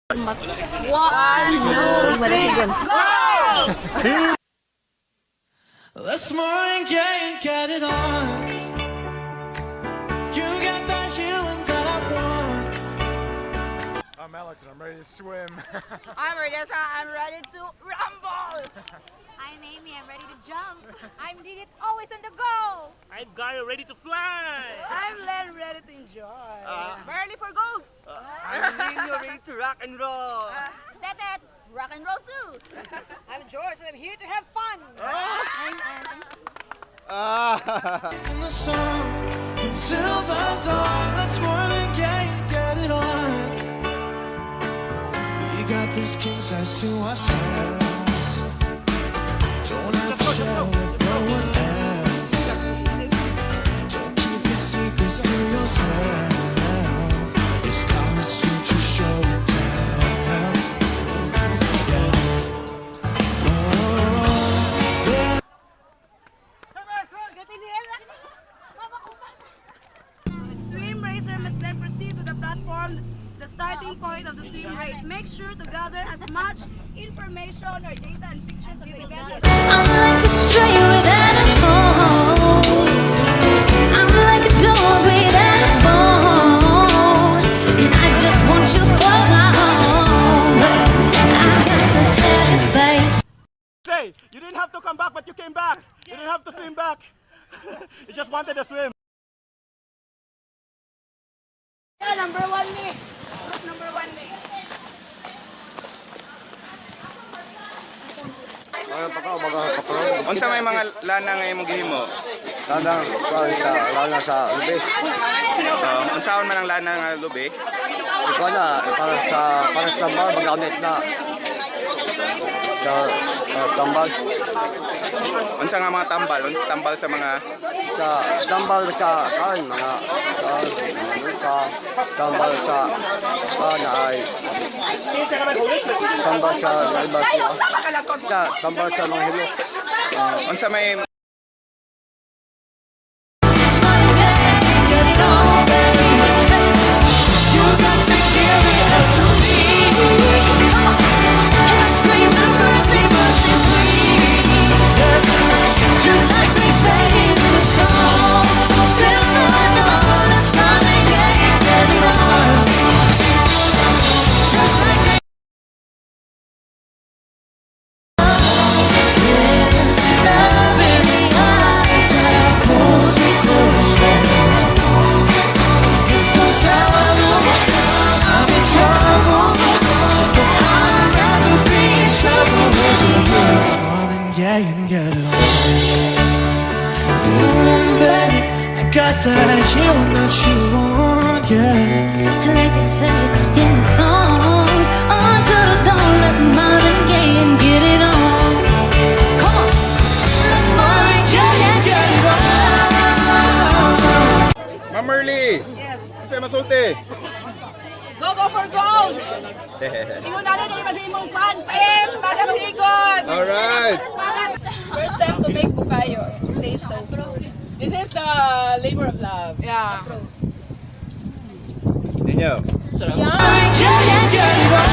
One, two, three, go! Let's more get it on. You got that healing that I want. I'm Alex and I'm ready to swim. I'm Rodessa, I'm ready to rumble! I'm Amy, I'm ready to jump. I'm Digit, always on the go. I'm Gaio, ready to fly. I'm Len, ready to enjoy. Barely for gold! I'm Nino, ready to rock and roll. Tetet, rock and roll too. I'm George and I'm here to have fun! I'm Anne. In the sun until the dawn. Let's more get it on. We got this king size to ourselves. Don't have to share with no one else. Don't keep your secrets to yourself. It's Kama Sutra show and tell. Swim racer must then proceed to the platform, the starting point of the swim race. Make sure to gather as much information or data and pictures of the event. I'm like a stray without a home. I'm like a dog without a bone. And I just want you for my home. I got to have it, babe. Say, you didn't have to come back, but you came back. You didn't have to swim back. You just wanted to swim. Yeah, number one me. Number one me. Unsa may mga lana nga imong gihimo? Lana sa lubi. Unsaon man ang lana nga lubi? Ikaw na, para sa tambal, magamit na. Sa tambal. Unsa nga mga tambal? Unsa tambal sa mga Sa tambal sa kan, mga tambal sa na ay tambal sa iba sa tambal sa mga hilo. unsa may It's my game, get it on, baby. You got to give it up to me. Come on. And I scream out mercy, mercy, please. Just like they say in the song. Till the dawn, it's my game, get it on. Just like they There's love in the eyes that pulls me closer. It's so sad, I'm in trouble, but I'd rather be in trouble with you. Let's more get it on. Baby, I got that healing that you want, yeah. Like they say in the songs, on to the dawn, let's mind and gay and get it on. Come on, let's mind and gay and get it on. Ma'am Merly. Yes. Unsa masulti? Go for gold! Ingon natin na ibang mong fan. Payem! Para sigon! Alright. First time to make bukayo. Taste so. This is the labor of love. Yeah. Ninyo. Gay and get it on.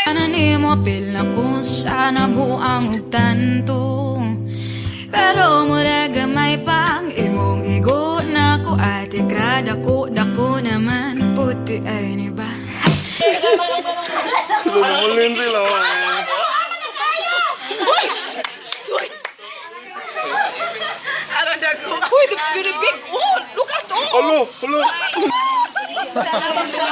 Ananimo apil na kung sana buang ug tanto. Pero mura gamay pang imong higo na ko ate grada ko dako naman puti ay ni ba. Lumulin sila. Uy, the big one! Look at all! Hello.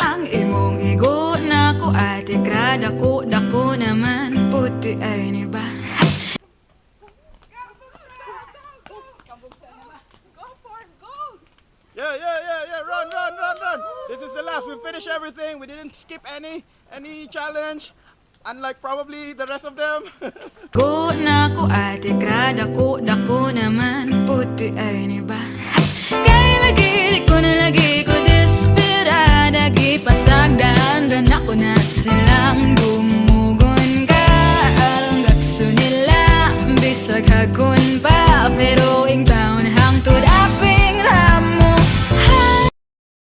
Ang imong higo na ko ate grada ko dako naman puti ay ni ba. Yeah. Run. This is the last. We finished everything. We didn't skip any challenge. Unlike probably the rest of them. Go na ko ate grada ko dako naman puti ay ni ba. Kaya lagi ko desperada gipasagdan ran ako na silang gumugon ka alang gakso nila bisag hakon pa pero ingta